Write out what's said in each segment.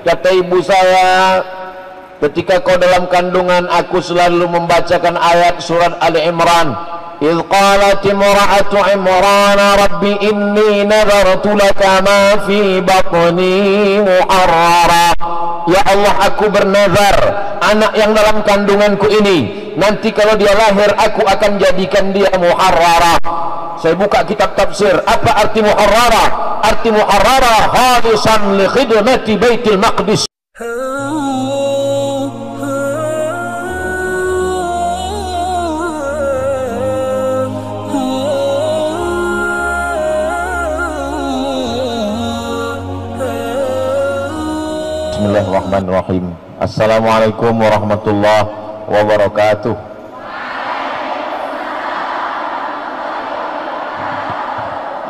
Kata ibu saya, ketika kau dalam kandungan aku selalu membacakan ayat surat Ali Imran. Idh qalat imra'atu Imran rabbi inni nadartu laka ma fi batni muharrara. Ya Allah, aku bernazar anak yang dalam kandunganku ini nanti kalau dia lahir aku akan jadikan dia muharrara. Saya buka kitab tafsir, apa arti muharrara? Arti muharrara khalisan li khidmati Baitul Maqdis. Bismillahirrahmanirrahim. Assalamualaikum warahmatullahi wabarakatuh.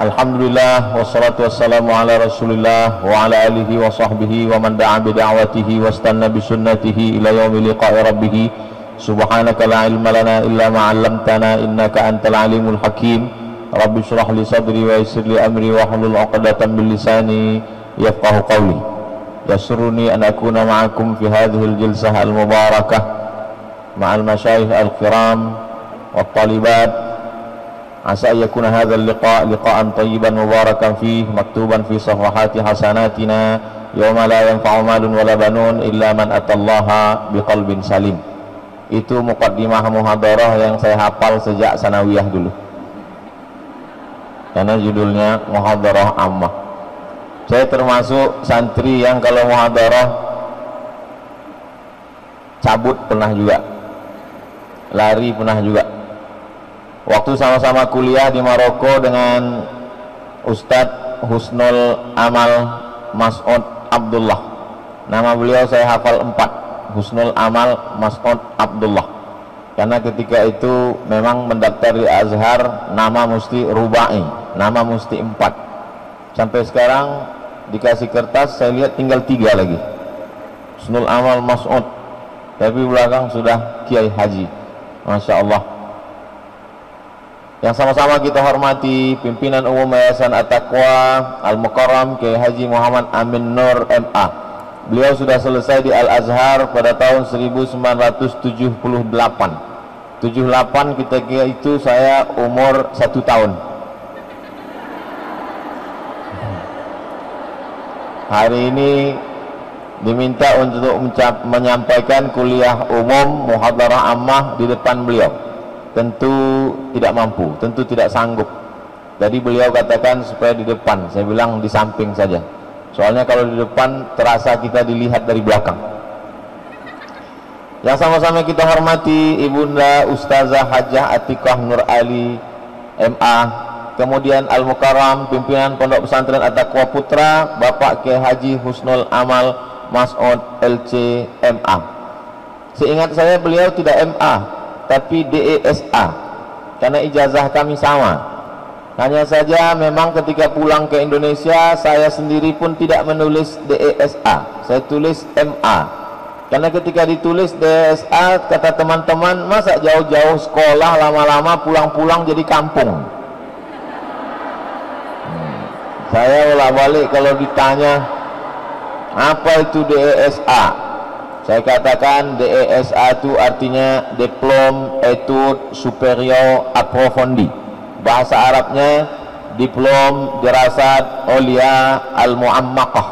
Alhamdulillah wassalatu wassalamu ala Rasulillah wa ala alihi wa sahbihi wa man da'a bi da'watihi wastanna bi sunnatihi ila yaumil liqa'i rabbih. Subhanaka la ilma lana illa ma 'allamtana innaka antal alimul hakim. Rabbi shrah li sadri wa yassir li amri wa hlul 'uqdatam min lisani yafqahu qawli. Yasuruni an akuna ma'akum fi hadhihi al-jilsah al-mubarakah ma'al masyayikh al-kiram wa talibat. Asa yakuna hadha al-liqa' liqa'an tayyiban mubarakan fihi maktuban fi safahati hasanatina yawma la yanfa'u malun wala banun illa man atallaha biqalbin salim. Itu muqaddimah muhadarah yang saya hafal sejak sanawiyah dulu, karena judulnya muhadarah ammah. Saya termasuk santri yang kalau muhadarah cabut pernah juga, lari pernah juga. Waktu sama-sama kuliah di Maroko dengan Ustadz Husnul Amal Mas'ud Abdullah. Nama beliau saya hafal 4, Husnul Amal Mas'ud Abdullah. Karena ketika itu memang mendaftar di Azhar nama mesti rubai, nama mesti 4. Sampai sekarang dikasih kertas saya lihat tinggal 3 lagi, Husnul Amal Mas'ud, tapi belakang sudah Kiai Haji. Masya Allah. Yang sama-sama kita hormati pimpinan umum Yayasan At-Taqwa Al-Mukarram Kiai Haji Muhammad Amin Nur MA. Beliau sudah selesai di Al-Azhar pada tahun 1978. 78 ketika itu saya umur 1 tahun. Hari ini diminta untuk menyampaikan kuliah umum muhadarah ammah di depan beliau. Tentu tidak mampu, tentu tidak sanggup. Jadi beliau katakan supaya di depan, saya bilang di samping saja. Soalnya kalau di depan terasa kita dilihat dari belakang. Yang sama-sama kita hormati Ibunda Ustazah Hajah Atiqah Nur Ali MA, kemudian Al-Mukarram pimpinan Pondok Pesantren At-Taqwa Putra Bapak Kiai Haji Husnul Amal Mas'ud LC MA. Seingat saya beliau tidak MA tapi DESA, karena ijazah kami sama. Hanya saja memang ketika pulang ke Indonesia saya sendiri pun tidak menulis DESA, saya tulis MA. Karena ketika ditulis DESA kata teman-teman, masa jauh-jauh sekolah lama-lama pulang-pulang jadi kampung. Saya bolak-balik kalau ditanya apa itu DESA, saya katakan DESA itu artinya Diplom Etude Superior Approfondi. Bahasa Arabnya Diplom Dirasat Olia Al-Mu'ammakah,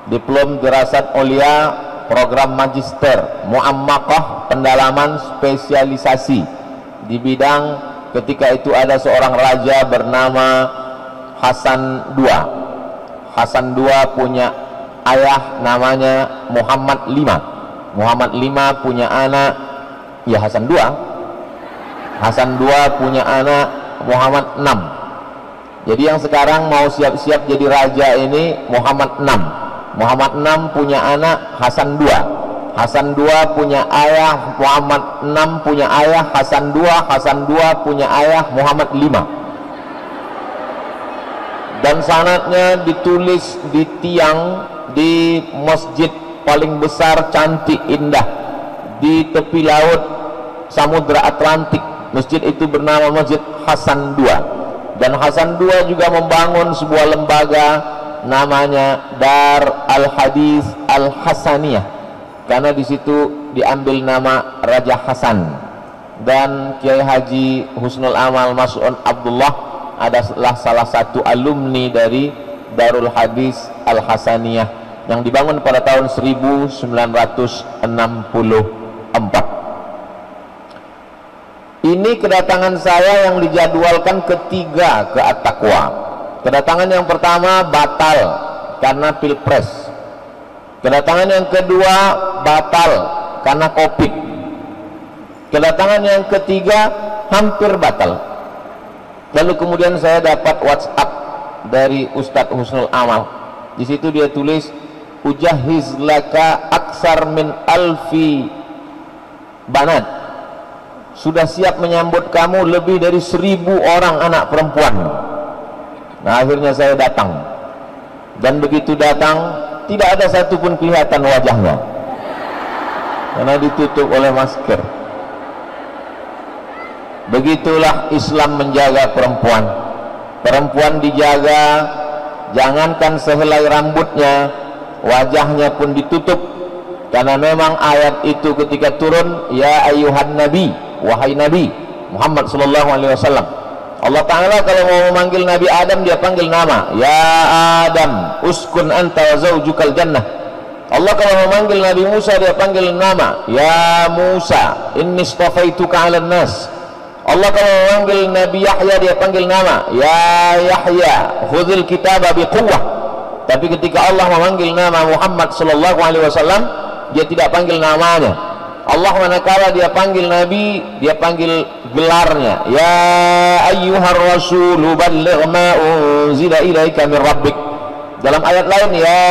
Diplom Dirasat Olia program magister, Mu'ammakah pendalaman spesialisasi di bidang. Ketika itu ada seorang raja bernama Hasan II. Hasan II punya ayah namanya Muhammad V. Muhammad V punya anak, ya Hasan II. Hasan II punya anak Muhammad VI. Jadi yang sekarang mau siap-siap jadi raja ini Muhammad VI. Muhammad VI punya anak Hasan II. Hasan II punya ayah, Muhammad VI punya ayah Hasan II. Hasan II punya ayah Muhammad V. Dan sanadnya ditulis di tiang di masjid paling besar, cantik, indah di tepi laut Samudra Atlantik. Masjid itu bernama Masjid Hasan II. Dan Hasan II juga membangun sebuah lembaga namanya Dar Al-Hadis Al-Hasaniyah, karena di situ diambil nama Raja Hasan. Dan Kiai Haji Husnul Amal Mas'un Abdullah adalah salah satu alumni dari Darul Hadis Al-Hasaniyah yang dibangun pada tahun 1964. Ini kedatangan saya yang dijadwalkan ketiga ke At-Taqwa. Kedatangan yang pertama batal karena pilpres. Kedatangan yang kedua batal karena Covid. Kedatangan yang ketiga hampir batal. Lalu kemudian saya dapat WhatsApp dari Ustadz Husnul Amal. Di situ dia tulis, ujahiz laka aksar min alfi banat. Sudah siap menyambut kamu lebih dari 1000 orang anak perempuan. Nah, akhirnya saya datang. Dan begitu datang, tidak ada satupun kelihatan wajahnya, karena ditutup oleh masker. Begitulah Islam menjaga perempuan. Perempuan dijaga, jangankan sehelai rambutnya, wajahnya pun ditutup. Karena memang ayat itu ketika turun, ya ayyuhan nabi, wahai Nabi Muhammad sallallahu alaihi wasallam. Allah Ta'ala kalau mau memanggil Nabi Adam, dia panggil nama, ya Adam uskun anta wa zawjukal jannah. Allah kalau memanggil Nabi Musa, dia panggil nama, ya Musa inni istafaituka 'alan nas. Allah kalau memanggil Nabi Yahya, dia panggil nama, ya Yahya khudhil kitaba biquwwah. Tapi ketika Allah memanggil nama Muhammad sallallahu alaihi wasallam, dia tidak panggil namanya. Allah manakala dia panggil Nabi, dia panggil gelarnya, ya ayyuhar rasulu balligh ma unzila ilaika min rabbik. Dalam ayat lain, ya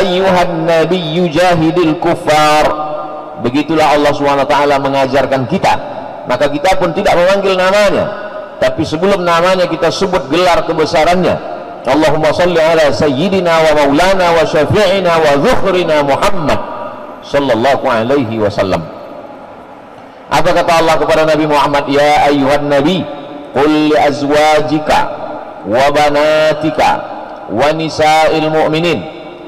ayyuhan nabiyyu jahidil kuffar. Begitulah Allah SWT mengajarkan kita. Maka kita pun tidak memanggil namanya, tapi sebelum namanya kita sebut gelar kebesarannya. Allahumma salli ala sayyidina wa maulana wa syafi'ina wa dhukhrina Muhammad sallallahu alaihi wasallam. Apa kata Allah kepada Nabi Muhammad? Ya ayyuhan nabi qul li azwajika wa banatika wa nisa'il mu'minin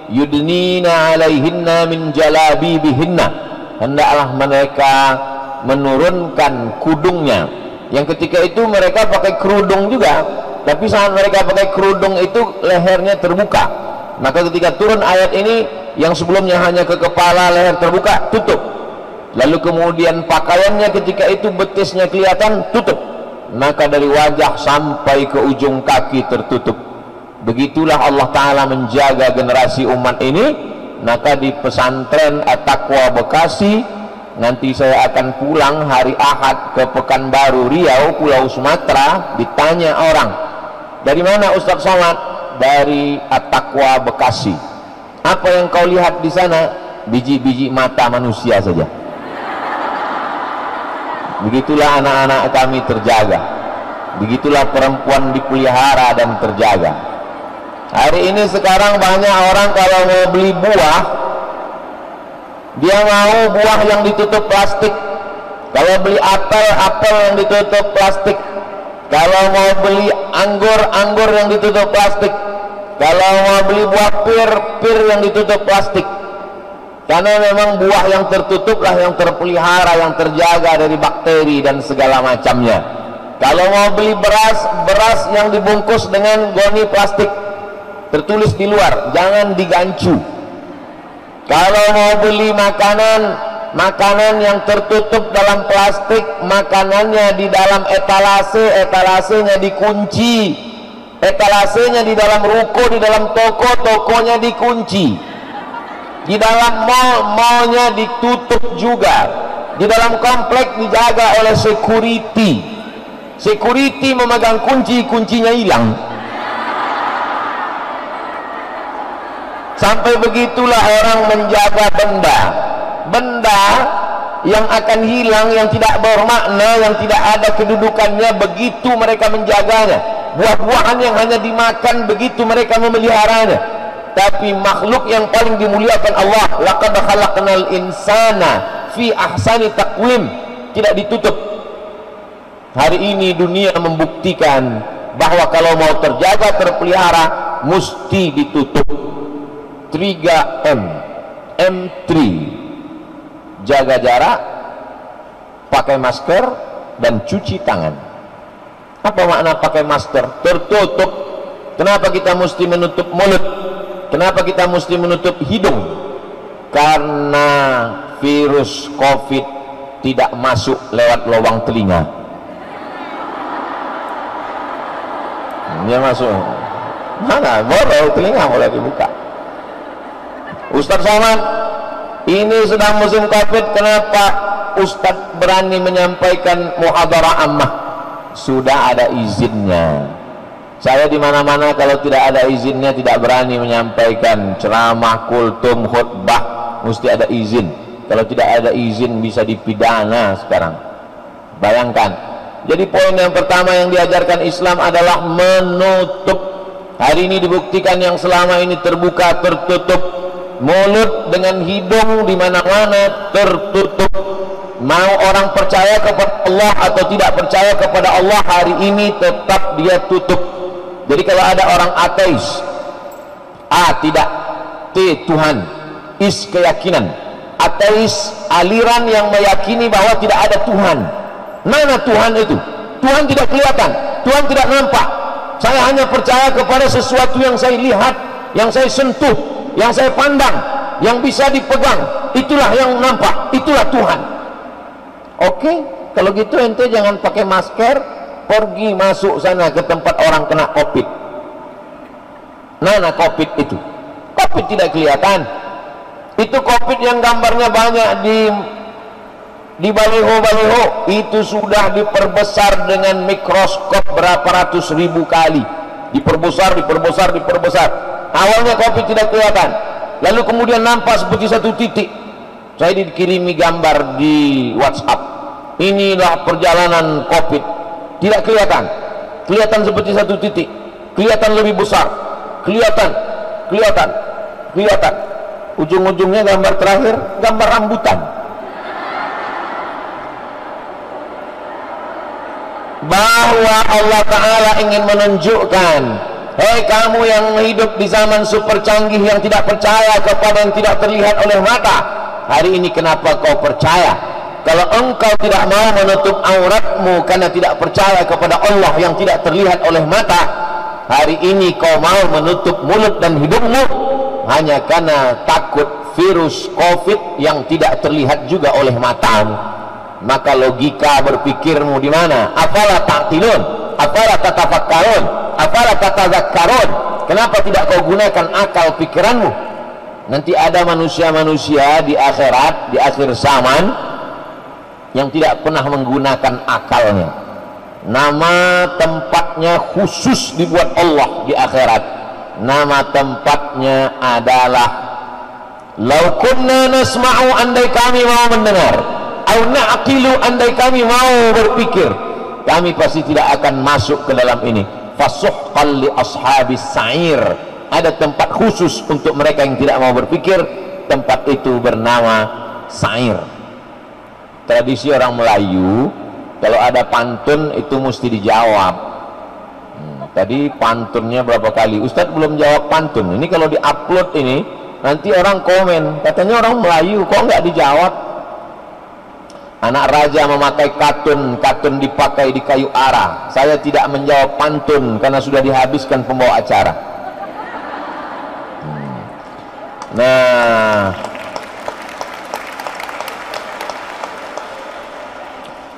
yudnina alaihinna min jalabibihinna. Hendaklah mereka menurunkan kudungnya. Yang ketika itu mereka pakai kerudung juga, tapi saat mereka pakai kerudung itu lehernya terbuka. Maka ketika turun ayat ini, yang sebelumnya hanya ke kepala, leher terbuka, tutup. Lalu kemudian pakaiannya ketika itu betisnya kelihatan, tutup. Maka dari wajah sampai ke ujung kaki tertutup. Begitulah Allah Ta'ala menjaga generasi umat ini. Maka di pesantren At-Taqwa Bekasi, nanti saya akan pulang hari Ahad ke Pekanbaru Riau, Pulau Sumatera. Ditanya orang, dari mana Ustaz Somad? Dari At-Taqwa Bekasi. Apa yang kau lihat di sana? Biji-biji mata manusia saja. Begitulah anak-anak kami terjaga. Begitulah perempuan dipelihara dan terjaga. Hari ini sekarang banyak orang kalau mau beli buah, dia mau buah yang ditutup plastik. Kalau beli apel, apel yang ditutup plastik. Kalau mau beli anggur, anggur yang ditutup plastik. Kalau mau beli buah pir, pir yang ditutup plastik. Karena memang buah yang tertutup lah yang terpelihara, yang terjaga dari bakteri dan segala macamnya. Kalau mau beli beras, beras yang dibungkus dengan goni plastik, tertulis di luar, jangan digancu. Kalau mau beli makanan, makanan yang tertutup dalam plastik, makanannya di dalam etalase, etalasenya dikunci. Etalasenya di dalam ruko, di dalam toko, tokonya dikunci. Di dalam mall, mallnya ditutup juga. Di dalam komplek dijaga oleh security. Security memegang kunci, kuncinya hilang. Sampai begitulah orang menjaga benda. Benda yang akan hilang, yang tidak bermakna, yang tidak ada kedudukannya, begitu mereka menjaganya. Buah-buahan yang hanya dimakan, begitu mereka memeliharanya. Tapi makhluk yang paling dimuliakan Allah, laqad khalaqnal insana fi ahsani taqwim, tidak ditutup. Hari ini dunia membuktikan bahwa kalau mau terjaga, terpelihara, mesti ditutup. 3M. M3, jaga jarak, pakai masker, dan cuci tangan. Apa makna pakai masker? Tertutup. Kenapa kita mesti menutup mulut? Kenapa kita mesti menutup hidung? Karena virus COVID tidak masuk lewat lubang telinga. Dia masuk mana? Baru telinga mulai dibuka. Ustaz Somad, ini sedang musim COVID, kenapa Ustaz berani menyampaikan muhadarah ammah? Sudah ada izinnya. Saya di mana-mana kalau tidak ada izinnya tidak berani menyampaikan ceramah, kultum, khutbah, mesti ada izin. Kalau tidak ada izin bisa dipidana sekarang. Bayangkan. Jadi poin yang pertama yang diajarkan Islam adalah menutup. Hari ini dibuktikan yang selama ini terbuka tertutup. Mulut dengan hidung di mana-mana tertutup. Mau orang percaya kepada Allah atau tidak percaya kepada Allah, hari ini tetap dia tutup. Jadi kalau ada orang ateis, A tidak, T Tuhan, is keyakinan. Ateis aliran yang meyakini bahwa tidak ada Tuhan. Mana Tuhan itu? Tuhan tidak kelihatan, Tuhan tidak nampak. Saya hanya percaya kepada sesuatu yang saya lihat, yang saya sentuh, yang saya pandang, yang bisa dipegang. Itulah yang nampak, itulah Tuhan. Oke, kalau gitu ente jangan pakai masker, pergi masuk sana ke tempat orang kena COVID. Mana COVID itu? COVID tidak kelihatan. Itu COVID yang gambarnya banyak di baliho-baliho, itu sudah diperbesar dengan mikroskop berapa ratus ribu kali. Diperbesar. Awalnya COVID tidak kelihatan, lalu kemudian nampak seperti satu titik. Saya dikirimi gambar di WhatsApp, inilah perjalanan COVID. Tidak kelihatan, kelihatan seperti satu titik, kelihatan lebih besar, kelihatan. Ujung-ujungnya gambar terakhir, gambar rambutan. Bahwa Allah Ta'ala ingin menunjukkan, hei kamu yang hidup di zaman super canggih, yang tidak percaya kepada yang tidak terlihat oleh mata, hari ini kenapa kau percaya? Kalau engkau tidak mau menutup auratmu karena tidak percaya kepada Allah yang tidak terlihat oleh mata, hari ini kau mau menutup mulut dan hidungmu hanya karena takut virus COVID yang tidak terlihat juga oleh matamu. Maka logika berpikirmu di mana? Afala ta'qilun, afala tatafakkarun, afala tatadzakkarun. Kenapa tidak kau gunakan akal pikiranmu? Nanti ada manusia-manusia di akhirat, di akhir zaman, yang tidak pernah menggunakan akalnya. Nama tempatnya khusus dibuat Allah di akhirat. Nama tempatnya adalah lau kunna nasma'u, andai kami mau mendengar, au na'qilu, andai kami mau berpikir, kami pasti tidak akan masuk ke dalam ini. Fasuhqan li ashabis sa'ir. Ada tempat khusus untuk mereka yang tidak mau berpikir. Tempat itu bernama sa'ir. Tradisi orang Melayu, kalau ada pantun itu mesti dijawab. Tadi pantunnya berapa kali? Ustadz belum jawab pantun. Ini kalau diupload ini nanti orang komen, katanya orang Melayu kok nggak dijawab. Anak raja memakai katun, katun dipakai di kayu arah. Saya tidak menjawab pantun karena sudah dihabiskan pembawa acara. Nah,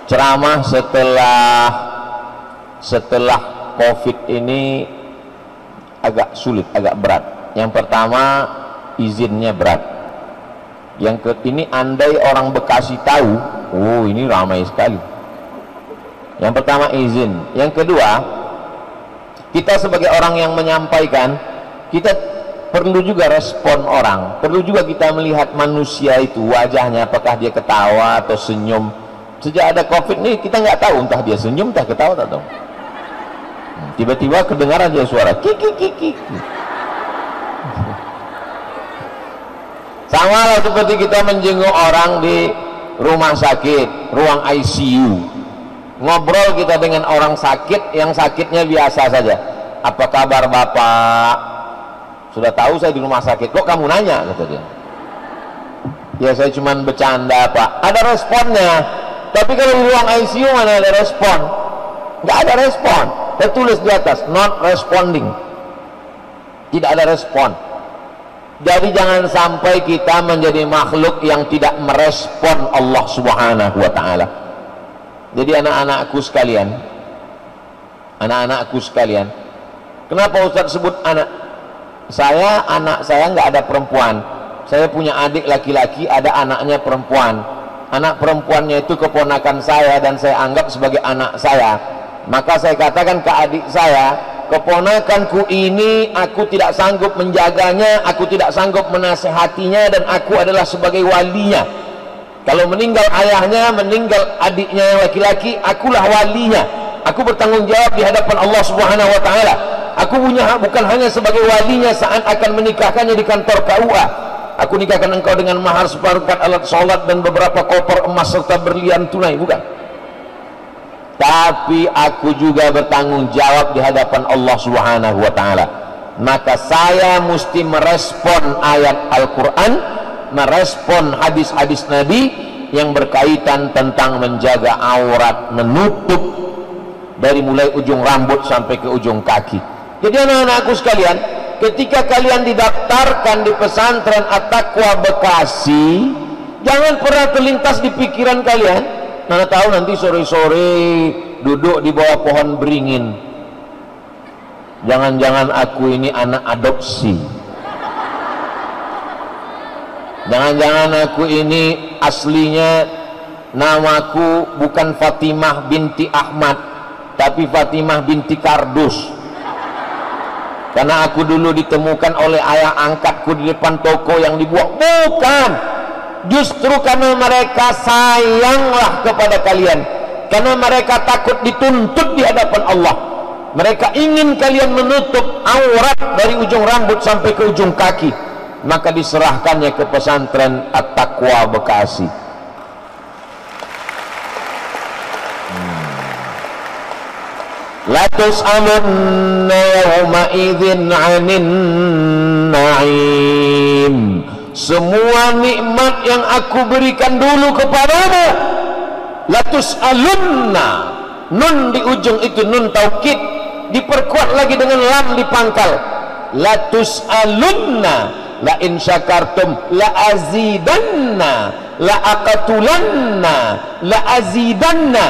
ceramah setelah COVID ini agak sulit, agak berat. Yang pertama, izinnya berat. Yang ini andai orang Bekasi tahu, oh ini ramai sekali. Yang pertama izin. Yang kedua, kita sebagai orang yang menyampaikan, kita perlu juga respon orang. Perlu juga kita melihat manusia itu, wajahnya, apakah dia ketawa atau senyum. Sejak ada COVID ini kita nggak tahu entah dia senyum, entah ketawa, tak tahu. Tiba-tiba kedengaran aja suara kiki. Sama lah seperti kita menjenguk orang di rumah sakit, ruang ICU. Ngobrol kita dengan orang sakit, yang sakitnya biasa saja. Apa kabar Bapak? Sudah tahu saya di rumah sakit, kok kamu nanya? Kata dia. Ya saya cuman bercanda Pak. Ada responnya. Tapi kalau di ruang ICU mana ada respon? Nggak ada respon. Tertulis di atas not responding. Tidak ada respon. Jadi jangan sampai kita menjadi makhluk yang tidak merespon Allah Subhanahu wa taala. Jadi anak-anakku sekalian, kenapa Ustaz sebut anak? Anak saya nggak ada perempuan. Saya punya adik laki-laki, ada anaknya perempuan. Anak perempuannya itu keponakan saya dan saya anggap sebagai anak saya. Maka saya katakan ke adik saya, keponakanku ini aku tidak sanggup menjaganya, aku tidak sanggup menasehatinya, dan aku adalah sebagai walinya. Kalau meninggal ayahnya, meninggal adiknya yang laki-laki, akulah walinya. Aku bertanggung jawab di hadapan Allah Subhanahu wa taala. Aku punya hak bukan hanya sebagai walinya saat akan menikahkannya di kantor KUA. Aku nikahkan engkau dengan mahar seperempat alat sholat dan beberapa koper emas serta berlian tunai, bukan. Tapi aku juga bertanggung jawab di hadapan Allah Subhanahu wa taala. Maka saya mesti merespon ayat Al-Quran, merespon hadis-hadis Nabi yang berkaitan tentang menjaga aurat, menutup dari mulai ujung rambut sampai ke ujung kaki. Jadi anak-anakku sekalian, ketika kalian didaftarkan di pesantren At-Taqwa Bekasi, jangan pernah terlintas di pikiran kalian, mana tahu nanti sore-sore duduk di bawah pohon beringin, jangan-jangan aku ini anak adopsi, jangan-jangan aku ini aslinya namaku bukan Fatimah binti Ahmad, tapi Fatimah binti Kardus, karena aku dulu ditemukan oleh ayah angkatku di depan toko yang dibuang. Bukan, justru karena mereka sayanglah kepada kalian, karena mereka takut dituntut di hadapan Allah. Mereka ingin kalian menutup aurat dari ujung rambut sampai ke ujung kaki. Maka diserahkannya ke pesantren At-Taqwa Bekasi. La tus'alunna yawma idzin 'anin na'im. Semua nikmat yang aku berikan dulu kepadamu, la tus'alunna, nun di ujung itu nun taukid, diperkuat lagi dengan lam di pangkal. La tus'alunna, la in syakartum la azidanna, la aqatulanna, la azidanna,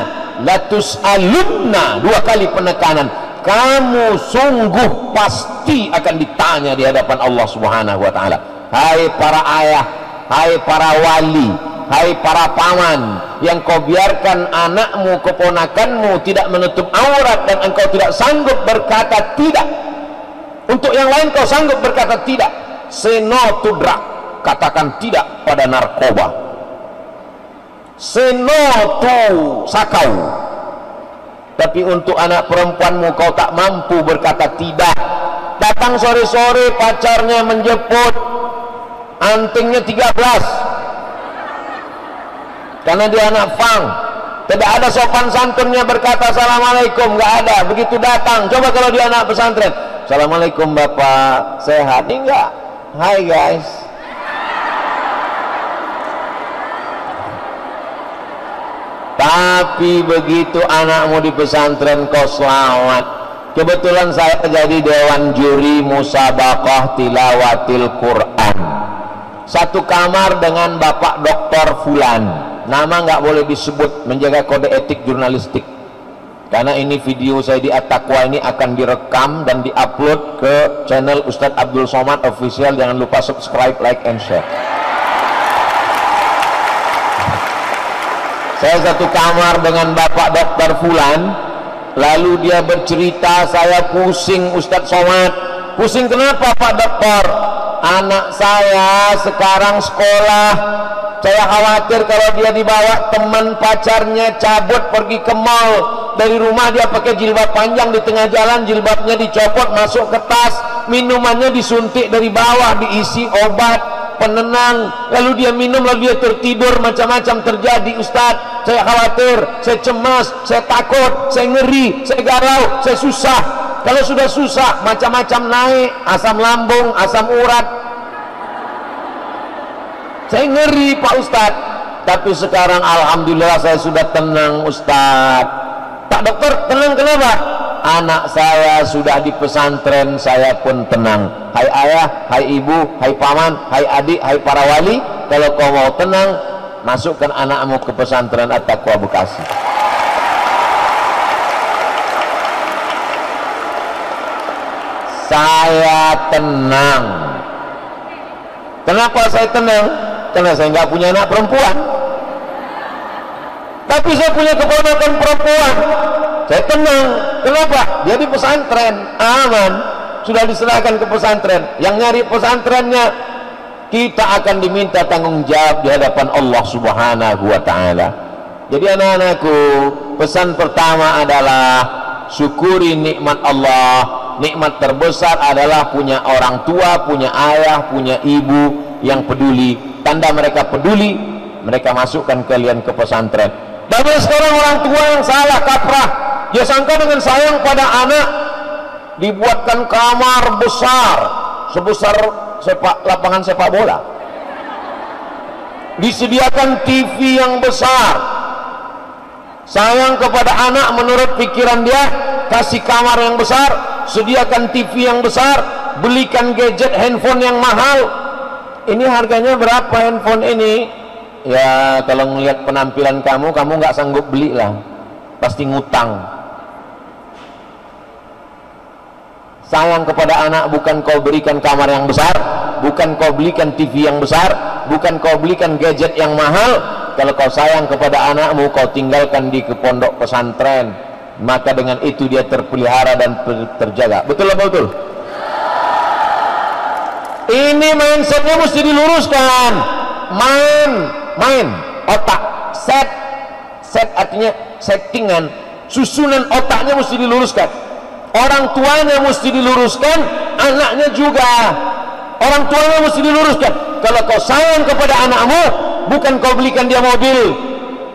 la tus'alunna, dua kali penekanan. Kamu sungguh pasti akan ditanya di hadapan Allah Subhanahu wa taala. Hai para ayah, hai para wali, hai para paman yang kau biarkan anakmu, keponakanmu tidak menutup aurat dan engkau tidak sanggup berkata tidak. Untuk yang lain kau sanggup berkata tidak. Say no to drug, katakan tidak pada narkoba. Say no to sakau. Tapi untuk anak perempuanmu kau tak mampu berkata tidak. Datang sore-sore pacarnya menjemput, antingnya 13, karena dia anak fang, tidak ada sopan santunnya berkata assalamualaikum, nggak ada. Begitu datang, coba kalau dia anak pesantren, assalamualaikum bapak, sehat? Enggak, hai guys. Tapi begitu anakmu di pesantren kau selamat. Kebetulan saya jadi dewan juri musabaqah tilawatil Quran, satu kamar dengan Bapak Dr. Fulan, nama nggak boleh disebut, menjaga kode etik jurnalistik. Karena ini video saya di At-Taqwa ini akan direkam dan diupload ke channel Ustadz Abdul Somad Official. Jangan lupa subscribe, like, and share. Saya satu kamar dengan Bapak Dr. Fulan. Lalu dia bercerita, saya pusing Ustadz Somad. Pusing kenapa Pak Dokter? Anak saya sekarang sekolah, saya khawatir kalau dia dibawa teman pacarnya cabut pergi ke mall, dari rumah dia pakai jilbab panjang, di tengah jalan jilbabnya dicopot masuk ke tas, minumannya disuntik dari bawah, diisi obat penenang, lalu dia minum, lalu dia tertidur, macam-macam terjadi Ustadz. Saya khawatir, saya cemas, saya takut, saya ngeri, saya galau, saya susah. Kalau sudah susah, macam-macam naik, asam lambung, asam urat. Saya ngeri Pak Ustadz. Tapi sekarang alhamdulillah saya sudah tenang Ustadz. Pak dokter, tenang kenapa? Anak saya sudah di pesantren, saya pun tenang. Hai ayah, hai ibu, hai paman, hai adik, hai para wali, kalau kau mau tenang, masukkan anakmu ke pesantren At-Taqwa Bekasi. Saya tenang. Kenapa saya tenang? Karena saya nggak punya anak perempuan, tapi saya punya keponakan perempuan. Saya tenang. Kenapa? Dia di pesantren, aman, sudah diserahkan ke pesantren. Yang nyari pesantrennya, kita akan diminta tanggung jawab di hadapan Allah Subhanahu wa Ta'ala. Jadi anak-anakku, pesan pertama adalah syukuri nikmat Allah. Nikmat terbesar adalah punya orang tua, punya ayah, punya ibu yang peduli. Tanda mereka peduli, mereka masukkan kalian ke pesantren. Banyak sekarang orang tua yang salah kaprah, dia sangka dengan sayang pada anak dibuatkan kamar besar sebesar lapangan sepak bola, disediakan TV yang besar. Sayang kepada anak menurut pikiran dia, kasih kamar yang besar, sediakan TV yang besar, belikan gadget handphone yang mahal. Ini harganya berapa handphone ini? Ya kalau ngelihat penampilan kamu nggak sanggup beli lah, pasti ngutang. Sayang kepada anak bukan kau berikan kamar yang besar, bukan kau belikan TV yang besar, bukan kau belikan gadget yang mahal. Kalau kau sayang kepada anakmu, kau tinggalkan di ke pondok pesantren, maka dengan itu dia terpelihara dan terjaga. Betul apa betul? Ini mindsetnya mesti diluruskan. Main otak, set artinya settingan, susunan otaknya mesti diluruskan. Orang tuanya mesti diluruskan, anaknya juga. Orang tuanya mesti diluruskan. Kalau kau sayang kepada anakmu, bukan kau belikan dia mobil,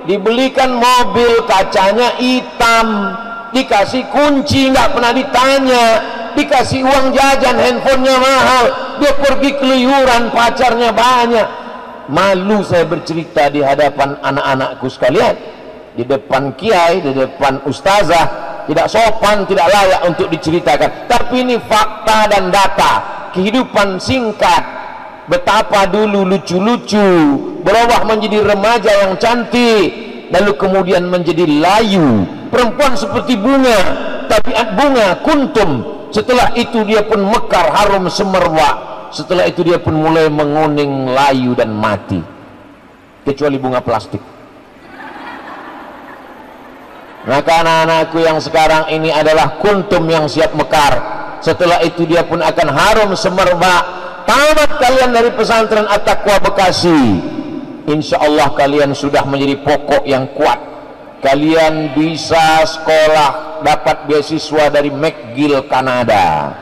dibelikan mobil kacanya hitam, dikasih kunci nggak pernah ditanya, dikasih uang jajan, handphonenya mahal, dia pergi keluyuran, pacarnya banyak. Malu saya bercerita di hadapan anak-anakku sekalian, di depan kiai, di depan ustazah. Tidak sopan, tidak layak untuk diceritakan, tapi ini fakta dan data kehidupan singkat. Betapa dulu lucu-lucu, berubah menjadi remaja yang cantik, lalu kemudian menjadi layu, perempuan seperti bunga, tabiat bunga kuntum. Setelah itu dia pun mekar, harum semerbak. Setelah itu dia pun mulai menguning, layu dan mati, kecuali bunga plastik. Maka anak-anakku yang sekarang ini adalah kuntum yang siap mekar. Setelah itu dia pun akan harum semerbak. Tamat kalian dari pesantren At-Taqwa Bekasi, insya Allah kalian sudah menjadi pokok yang kuat. Kalian bisa sekolah, dapat beasiswa dari McGill Kanada.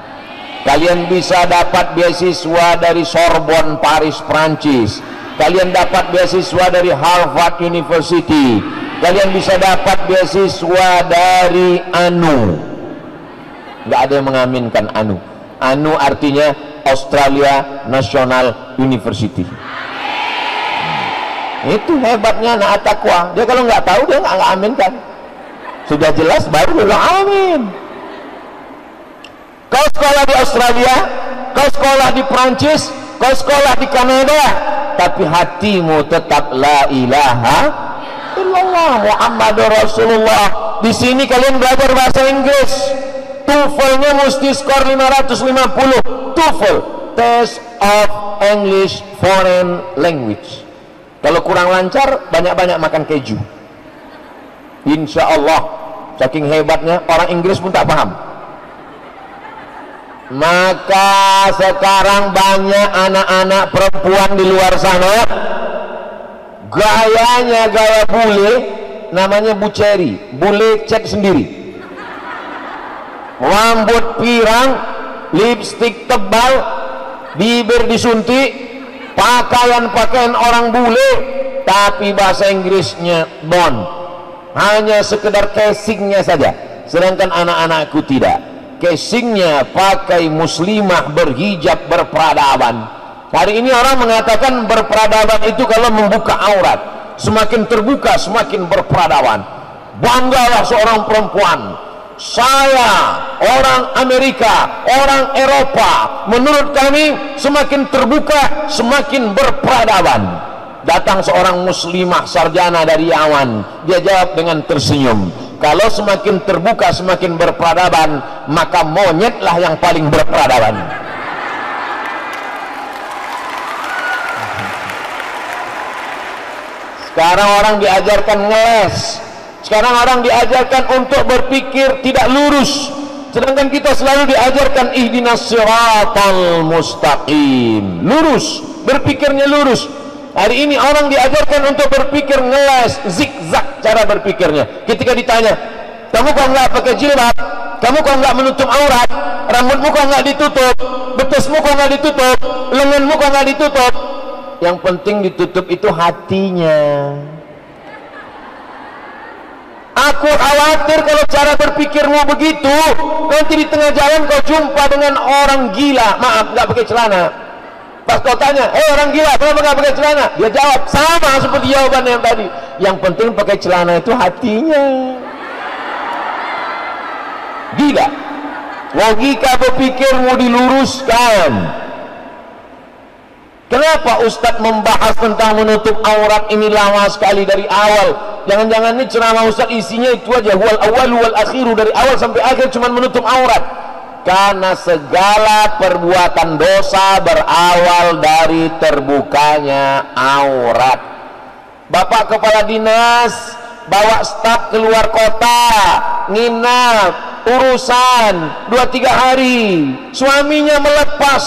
Kalian bisa dapat beasiswa dari Sorbonne Paris Prancis. Kalian dapat beasiswa dari Harvard University. Kalian bisa dapat beasiswa dari ANU. Nggak ada yang mengaminkan ANU. ANU artinya Australia National University. Itu hebatnya anak At-Taqwa. Dia kalau nggak tahu dia nggak aminkan. Sudah jelas baru dia bilang amin. Kau sekolah di Australia, kau sekolah di Prancis, kau sekolah di Kanada, tapi hatimu tetap la ilaha illallah Muhammadur Rasulullah. Di sini kalian belajar bahasa Inggris, TOEFL-nya mesti skor 550. TOEFL, Test of English Foreign Language. Kalau kurang lancar, banyak-banyak makan keju. Insya Allah, saking hebatnya orang Inggris pun tak paham. Maka sekarang banyak anak-anak perempuan di luar sana, gayanya gaya bule, namanya buceri, bule cat sendiri, rambut pirang, lipstik tebal, bibir disuntik, pakaian orang bule, tapi bahasa Inggrisnya bond, hanya sekedar casingnya saja. Sedangkan anak-anakku tidak, casingnya pakai muslimah berhijab berperadaban, Hari ini orang mengatakan berperadaban itu kalau membuka aurat. Semakin terbuka, semakin berperadaban. Banggalah seorang perempuan. Saya, orang Amerika, orang Eropa, menurut kami semakin terbuka, semakin berperadaban. Datang seorang muslimah sarjana dari Yaman, dia jawab dengan tersenyum, kalau semakin terbuka, semakin berperadaban, maka monyetlah yang paling berperadaban. Sekarang orang diajarkan ngeles, sekarang orang diajarkan untuk berpikir tidak lurus, sedangkan kita selalu diajarkan ihdinas siratal mustaqim, lurus, berpikirnya lurus. Hari ini orang diajarkan untuk berpikir ngeles, zigzag cara berpikirnya. Ketika ditanya, kamu kok nggak pakai jilbab, kamu kok nggak menutup aurat, rambutmu kok nggak ditutup, betismu kok nggak ditutup, lenganmu kok nggak ditutup, yang penting ditutup itu hatinya. Aku khawatir kalau cara berpikirmu begitu, nanti di tengah jalan kau jumpa dengan orang gila, maaf nggak pakai celana. Pas kau tanya, orang gila kenapa nggak pakai celana? Dia jawab sama seperti jawaban yang tadi. Yang penting pakai celana itu hatinya. Gila. Logika berpikirmu diluruskan. Kenapa Ustadz membahas tentang menutup aurat ini lama sekali dari awal? Jangan-jangan ini ceramah Ustadz isinya itu aja, wal awal wal akhiru, dari awal sampai akhir cuma menutup aurat. Karena segala perbuatan dosa berawal dari terbukanya aurat. Bapak kepala dinas bawa staf keluar kota, nginap, urusan 2-3 hari, suaminya melepas.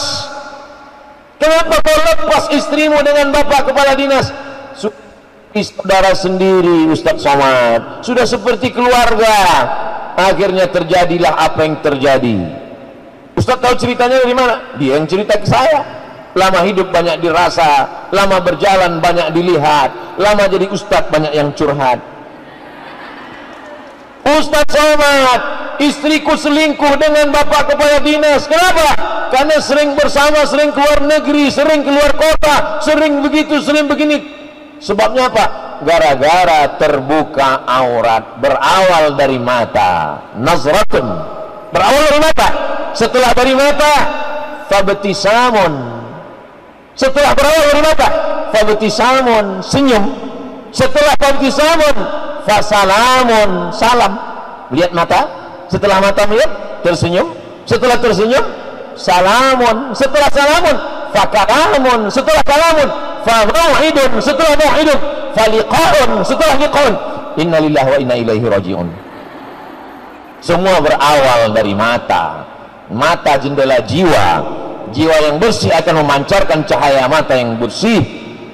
Kenapa kau lepas istrimu dengan bapak kepala dinas? Saudara sendiri Ustadz Somad, sudah seperti keluarga. Akhirnya terjadilah apa yang terjadi. Ustadz tahu ceritanya dari mana? Dia yang cerita ke saya. Lama hidup banyak dirasa, lama berjalan banyak dilihat, lama jadi Ustadz banyak yang curhat. Ustadz Somad, istriku selingkuh dengan bapak kepala dinas. Kenapa? Karena sering bersama, sering keluar negeri, sering keluar kota, sering begitu, sering begini. Sebabnya apa? Gara-gara terbuka aurat. Berawal dari mata, nazratun, berawal dari mata. Setelah dari mata, fabtisamun. Setelah berawal dari mata, fabtisamun, senyum. Setelah fabtisamun, fasalamun, salam. Lihat mata, setelah mata melihat, tersenyum. Setelah tersenyum, salamun. Setelah salamun, fakalamun. Setelah kalamun, famau'idun. Setelah mau'idun, faliqa'un. Setelah liqa'un, inna lillahi wa inna ilaihi raji'un. Semua berawal dari mata. Mata jendela jiwa. Jiwa yang bersih akan memancarkan cahaya mata yang bersih.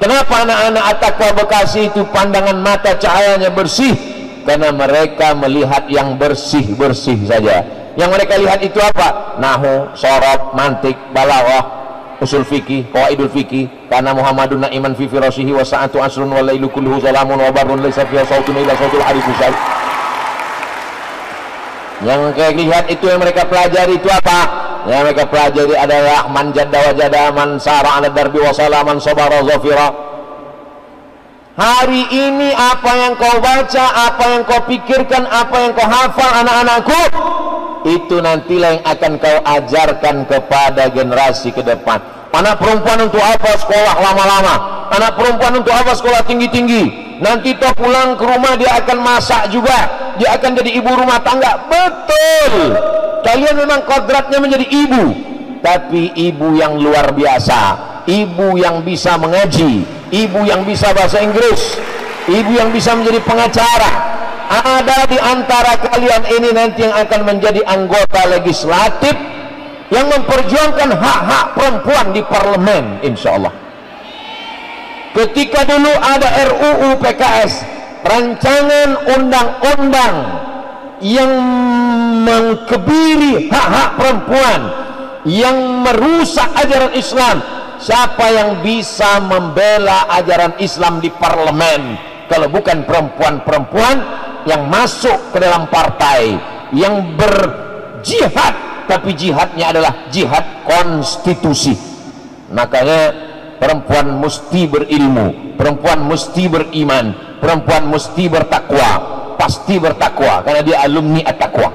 Kenapa anak-anak At-Taqwa Bekasi itu pandangan mata cahayanya bersih? Karena mereka melihat yang bersih-bersih saja. Yang mereka lihat itu apa? Nahu, sorob, mantik, balaghah, usul fikih, qawaidul fikih. Karena Muhammadun na'iman fi firashihi wa sa'atu asrun wa lailu kulluhu salamun wa barrun laysa fiha sautun illa sautul harif musal. Yang mereka lihat itu, yang mereka pelajari itu apa? Yang mereka pelajari adalah man jadda wa jada, man sara ala darbi wa salaman sabara zafira. Hari ini apa yang kau baca, apa yang kau pikirkan, apa yang kau hafal anak-anakku, itu nantilah yang akan kau ajarkan kepada generasi ke depan. Anak perempuan untuk apa sekolah lama-lama? Anak perempuan untuk apa sekolah tinggi-tinggi? Nanti toh pulang ke rumah dia akan masak juga, dia akan jadi ibu rumah tangga. Betul, kalian memang kodratnya menjadi ibu, tapi ibu yang luar biasa, ibu yang bisa mengaji, ibu yang bisa bahasa Inggris, ibu yang bisa menjadi pengacara. Ada di antara kalian ini nanti yang akan menjadi anggota legislatif yang memperjuangkan hak-hak perempuan di parlemen, insya Allah. Ketika dulu ada RUU PKS, rancangan undang-undang yang mengkebiri hak-hak perempuan, yang merusak ajaran Islam, siapa yang bisa membela ajaran Islam di parlemen kalau bukan perempuan-perempuan yang masuk ke dalam partai, yang berjihad, tapi jihadnya adalah jihad konstitusi. Makanya perempuan mesti berilmu, perempuan mesti beriman, perempuan mesti bertakwa, pasti bertakwa karena dia alumni at-taqwa.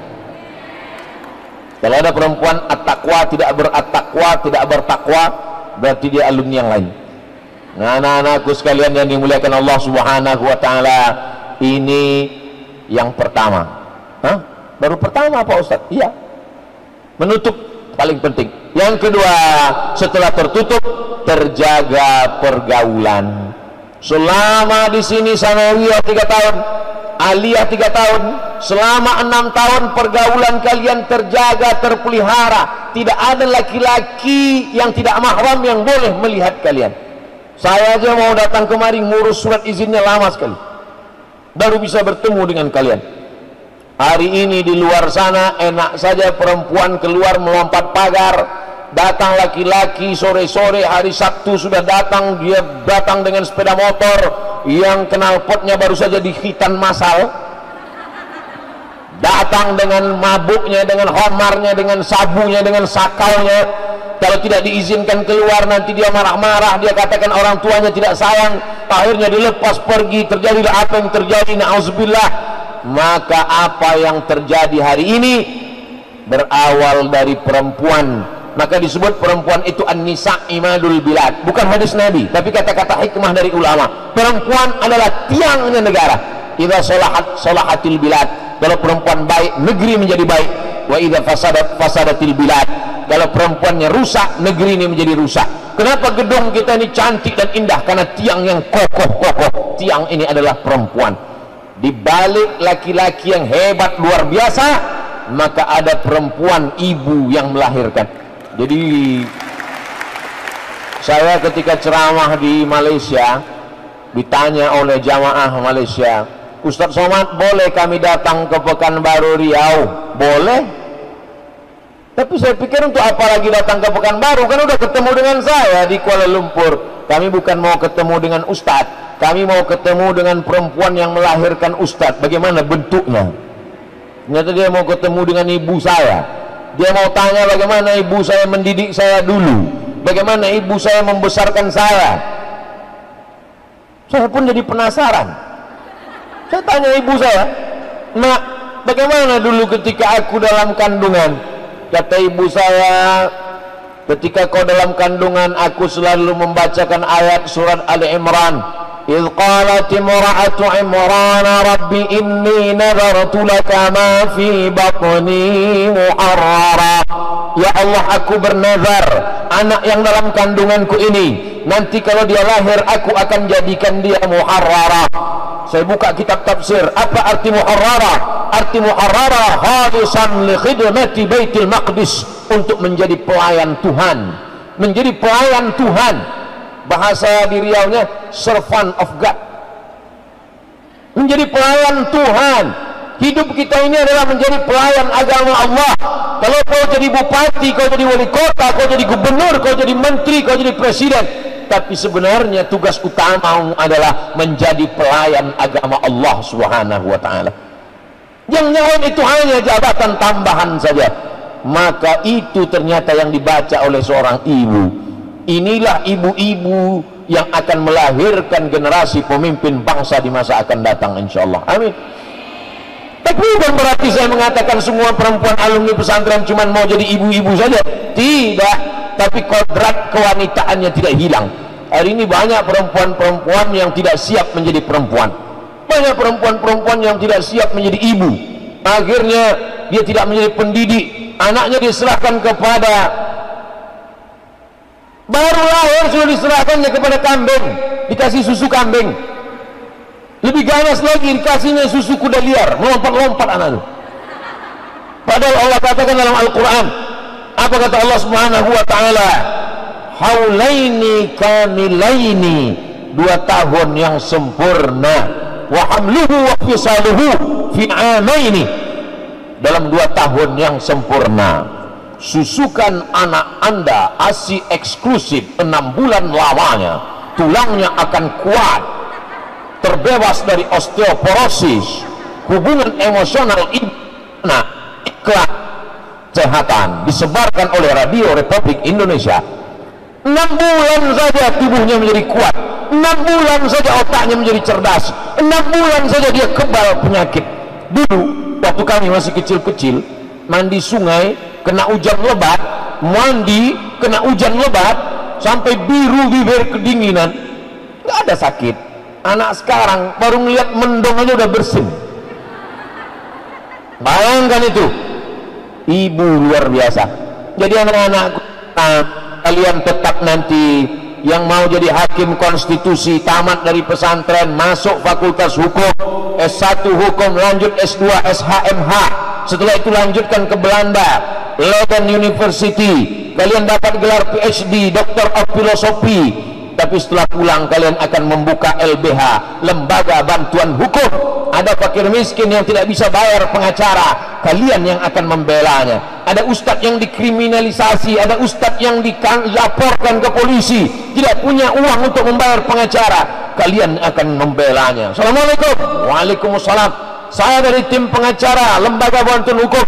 Kalau ada perempuan at-taqwa tidak bertakwa, berarti dia alumni yang lain. Nah, anak-anakku sekalian yang dimuliakan Allah Subhanahu wa taala, ini yang pertama. Hah? Baru pertama Pak Ustaz? Iya. Menutup paling penting. Yang kedua, setelah tertutup, terjaga pergaulan. Selama di sini sanawiyah 3 tahun, aliyah 3 tahun, selama 6 tahun pergaulan kalian terjaga, terpelihara. Tidak ada laki-laki yang tidak mahram yang boleh melihat kalian. Saya aja mau datang kemari ngurus surat izinnya lama sekali, baru bisa bertemu dengan kalian. Hari ini di luar sana enak saja perempuan keluar melompat pagar, datang laki-laki sore-sore hari Sabtu sudah datang, dia datang dengan sepeda motor yang knalpotnya baru saja dihitan massal, datang dengan mabuknya, dengan homarnya, dengan sabunya, dengan sakalnya. Kalau tidak diizinkan keluar nanti dia marah-marah, dia katakan orang tuanya tidak sayang, akhirnya dilepas pergi, terjadilah apa yang terjadi, na'udzubillah. Maka apa yang terjadi hari ini berawal dari perempuan. Maka disebut perempuan itu an-nisa imadul bilad, bukan hadis Nabi, tapi kata-kata hikmah dari ulama. Perempuan adalah tiangnya negara. Idza salahatil bilad, kalau perempuan baik negeri menjadi baik. Wa idza fasadatil bilad, kalau perempuannya rusak negeri ini menjadi rusak. Kenapa gedung kita ini cantik dan indah? Karena tiang yang kokoh. Tiang ini adalah perempuan. Di balik laki-laki yang hebat luar biasa, maka ada perempuan, ibu yang melahirkan. Jadi saya ketika ceramah di Malaysia ditanya oleh jamaah Malaysia, Ustaz Somad, boleh kami datang ke Pekanbaru Riau? Boleh. Tapi saya pikir untuk apa lagi datang ke Pekanbaru, kan udah ketemu dengan saya di Kuala Lumpur. Kami bukan mau ketemu dengan Ustadz, kami mau ketemu dengan perempuan yang melahirkan Ustadz. Bagaimana bentuknya? Ternyata dia mau ketemu dengan ibu saya. Dia mau tanya bagaimana ibu saya mendidik saya dulu, bagaimana ibu saya membesarkan saya. Saya pun jadi penasaran. Saya tanya ibu saya, Mak, bagaimana dulu ketika aku dalam kandungan? Kata ibu saya, ketika kau dalam kandungan aku selalu membacakan ayat surat Ali Imran. إذ قالت امرأة عمران رب إني نذرت لك ما في بطني محررا. Ya Allah, aku bernazar anak yang dalam kandunganku ini nanti kalau dia lahir aku akan jadikan dia muharrara. Saya buka kitab tafsir, apa arti muharrara? Arti muharrara khalisan li khidmati Baitul Maqdis, untuk menjadi pelayan Tuhan, menjadi pelayan Tuhan. Bahasa di Riau-nya servant of God, menjadi pelayan Tuhan. Hidup kita ini adalah menjadi pelayan agama Allah. Kalau kau jadi bupati, kau jadi wali kota, kau jadi gubernur, kau jadi menteri, kau jadi presiden, tapi sebenarnya tugas utamamu adalah menjadi pelayan agama Allah Subhanahu wa ta'ala. Yang lain itu hanya jabatan tambahan saja. Maka itu ternyata yang dibaca oleh seorang ibu. Inilah ibu-ibu yang akan melahirkan generasi pemimpin bangsa di masa akan datang, insyaallah. Amin. Tapi bukan berarti saya mengatakan semua perempuan alumni pesantren cuma mau jadi ibu-ibu saja. Tidak. Tapi kodrat kewanitaannya tidak hilang. Hari ini banyak perempuan-perempuan yang tidak siap menjadi perempuan. Banyak perempuan-perempuan yang tidak siap menjadi ibu. Akhirnya dia tidak menjadi pendidik. Anaknya diserahkan kepada, baru lahir sudah diserahkannya kepada kambing, dikasih susu kambing. Lebih ganas lagi dikasihnya susu kuda liar, melompat-lompat anak itu. Padahal Allah katakan dalam Al-Quran, apa kata Allah Subhanahu wa ta'ala? Haulaini kamilaini, 2 tahun yang sempurna. Wa hamluhu wa fisaluhu fi amaini, dalam 2 tahun yang sempurna. Susukan anak Anda ASI eksklusif 6 bulan lamanya, tulangnya akan kuat, terbebas dari osteoporosis, hubungan emosional ibu anak, iklan kesehatan, disebarkan oleh Radio Republik Indonesia. 6 6 bulan saja tubuhnya menjadi kuat, 6 bulan saja otaknya menjadi cerdas, 6 bulan saja dia kebal penyakit. Dulu waktu kami masih kecil-kecil, mandi sungai kena hujan lebat, mandi kena hujan lebat sampai biru bibir kedinginan, nggak ada sakit. Anak sekarang baru ngeliat mendong aja udah bersin. Bayangkan itu, ibu luar biasa. Jadi anak-anakku, kalian tetap nanti yang mau jadi hakim konstitusi, tamat dari pesantren, masuk fakultas hukum, S1 hukum, lanjut S2 SHMH, setelah itu lanjutkan ke Belanda, Leiden University, kalian dapat gelar PhD, Doctor of Philosophy. Tapi setelah pulang kalian akan membuka LBH, Lembaga Bantuan Hukum. Ada fakir miskin yang tidak bisa bayar pengacara, kalian yang akan membelanya. Ada ustadz yang dikriminalisasi, ada ustadz yang dilaporkan ke polisi, tidak punya uang untuk membayar pengacara, kalian akan membelanya. Assalamualaikum. Waalaikumsalam. Saya dari tim pengacara Lembaga Bantuan Hukum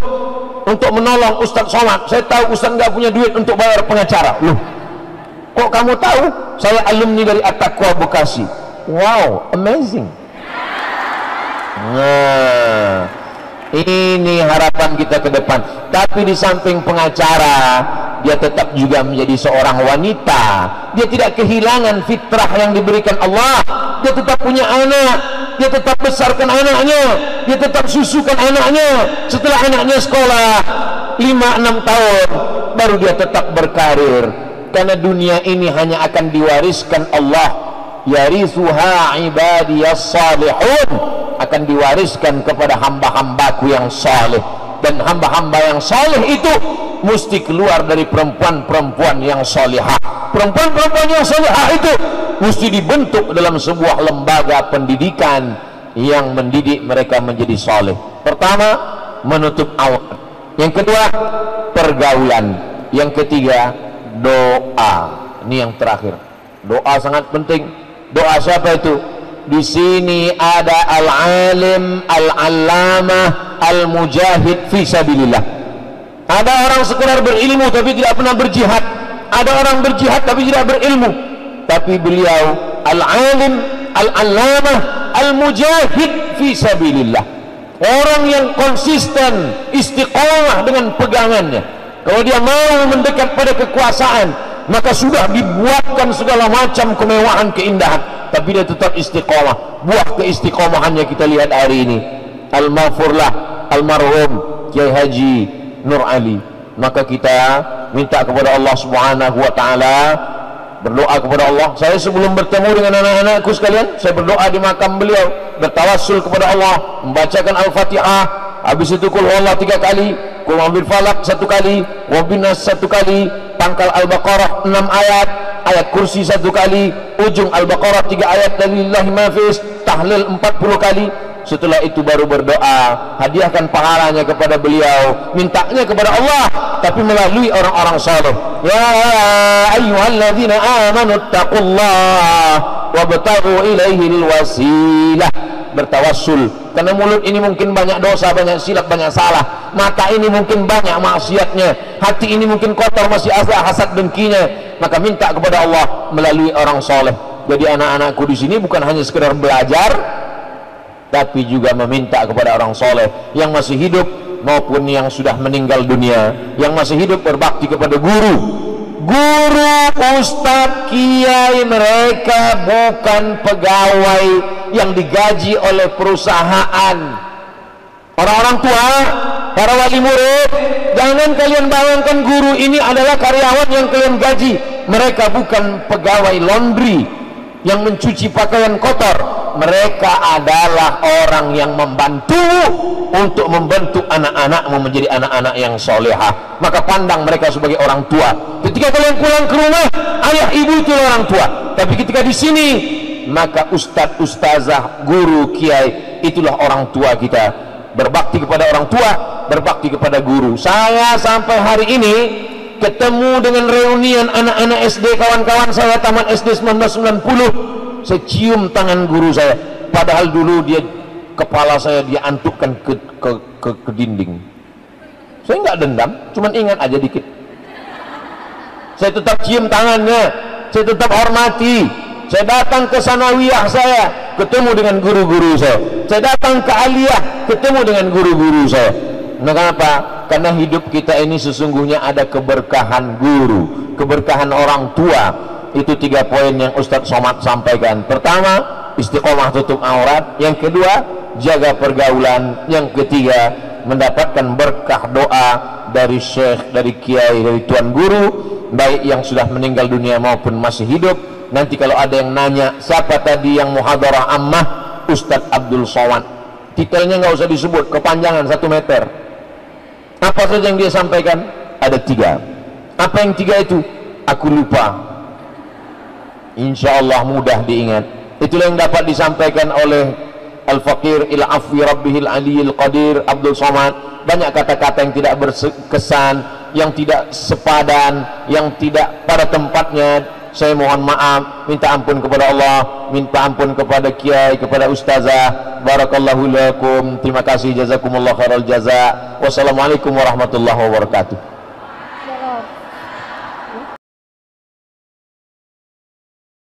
untuk menolong Ustadz Somad. Saya tahu Ustadz nggak punya duit untuk bayar pengacara. Loh, kok kamu tahu? Saya alumni dari At-Taqwa Bekasi. Wow, amazing. Nah, ini harapan kita ke depan. Tapi di samping pengacara, dia tetap juga menjadi seorang wanita. Dia tidak kehilangan fitrah yang diberikan Allah. Dia tetap punya anak, dia tetap besarkan anaknya, dia tetap susukan anaknya. Setelah anaknya sekolah 5-6 tahun, baru dia tetap berkarir. Karena dunia ini hanya akan diwariskan Allah, yarithuha ibadiyas salihun, akan diwariskan kepada hamba-hambaku yang saleh. Dan hamba-hamba yang saleh itu mesti keluar dari perempuan-perempuan yang salihah. Perempuan-perempuan yang salihah itu mesti dibentuk dalam sebuah lembaga pendidikan yang mendidik mereka menjadi saleh. Pertama, menutup aurat. Yang kedua, pergaulan. Yang ketiga, doa. Ini yang terakhir. Doa sangat penting. Doa siapa itu? Di sini ada al-alim, al-allamah, al-mujahid fi sabilillah. Ada orang sekedar berilmu tapi tidak pernah berjihad. Ada orang berjihad tapi tidak berilmu. Tapi beliau al-alim, al-allamah, al-mujahid fi sabilillah. Orang yang konsisten, istiqomah dengan pegangannya. Kalau dia mau mendekat pada kekuasaan, maka sudah dibuatkan segala macam kemewahan, keindahan, tapi dia tetap istiqomah. Buah keistiqomahannya kita lihat hari ini. Al-Maghfurlah almarhum Kiai Haji Nur Ali. Maka kita minta kepada Allah Subhanahu wa taala, berdoa kepada Allah. Saya sebelum bertemu dengan anak-anakku sekalian, saya berdoa di makam beliau, bertawassul kepada Allah, membacakan Al-Fatihah, habis itu qul huwallahu 3 kali, qul a'udzu falaq 1 kali, wa binas 1 kali, pangkal Al-Baqarah 6 ayat, ayat kursi 1 kali, ujung Al-Baqarah 3 ayat, dan lillahi ma fis, tahlil 40 kali. Setelah itu baru berdoa, hadiahkan pahalanya kepada beliau, mintanya kepada Allah, tapi melalui orang-orang saleh. Ya ayyuhalladzina amanu taqullaha wabtaghu ilaihil wasilah. Bertawassul, karena mulut ini mungkin banyak dosa, banyak silap, banyak salah. Mata ini mungkin banyak maksiatnya, hati ini mungkin kotor, masih ada hasad dengkinya. Maka minta kepada Allah melalui orang soleh. Jadi anak-anakku di sini bukan hanya sekedar belajar, tapi juga meminta kepada orang soleh yang masih hidup maupun yang sudah meninggal dunia. Yang masih hidup berbakti kepada guru, ustadz, kiai. Mereka bukan pegawai yang digaji oleh perusahaan. Orang-orang tua, para wali murid, jangan kalian bayangkan guru ini adalah karyawan yang kalian gaji. Mereka bukan pegawai laundry yang mencuci pakaian kotor. Mereka adalah orang yang membantu untuk membentuk anak-anakmu menjadi anak-anak yang solehah. Maka pandang mereka sebagai orang tua. Ketika kalian pulang ke rumah, ayah ibu itu orang tua. Tapi ketika di sini, maka ustadz, ustazah, guru, kiai, itulah orang tua kita. Berbakti kepada orang tua, berbakti kepada guru. Saya sampai hari ini ketemu dengan reunian anak-anak SD, kawan-kawan saya tamat SD 1990. Saya cium tangan guru saya, padahal dulu dia, kepala saya dia antukkan ke dinding. Saya nggak dendam, cuman ingat aja dikit. saya tetap cium tangannya, saya tetap hormati. Saya datang ke sanawiyah saya, ketemu dengan guru-guru saya datang ke aliyah, ketemu dengan guru-guru saya. Nah, kenapa? Karena hidup kita ini sesungguhnya ada keberkahan guru, keberkahan orang tua. Itu 3 poin yang Ustadz Somad sampaikan. Pertama, istiqomah tutup aurat. Yang kedua, jaga pergaulan. Yang ketiga, mendapatkan berkah doa dari syekh, dari kiai, dari tuan guru, baik yang sudah meninggal dunia maupun masih hidup. Nanti kalau ada yang nanya siapa tadi yang muhadarah ammah, Ustadz Abdul Somad, titelnya nggak usah disebut, kepanjangan 1 meter. Apa saja yang dia sampaikan? Ada 3. Apa yang 3 itu? Aku lupa. Insya Allah mudah diingat. Itulah yang dapat disampaikan oleh Al-Faqir ila afwi rabbihil aliyil qadir Abdul Somad. Banyak kata-kata yang tidak berkesan, yang tidak sepadan, yang tidak pada tempatnya. Saya mohon maaf, minta ampun kepada Allah, minta ampun kepada kiai, kepada ustazah. Barakallahu lakum. Terima kasih, jazakumullah khairal jaza. Wassalamualaikum warahmatullahi wabarakatuh.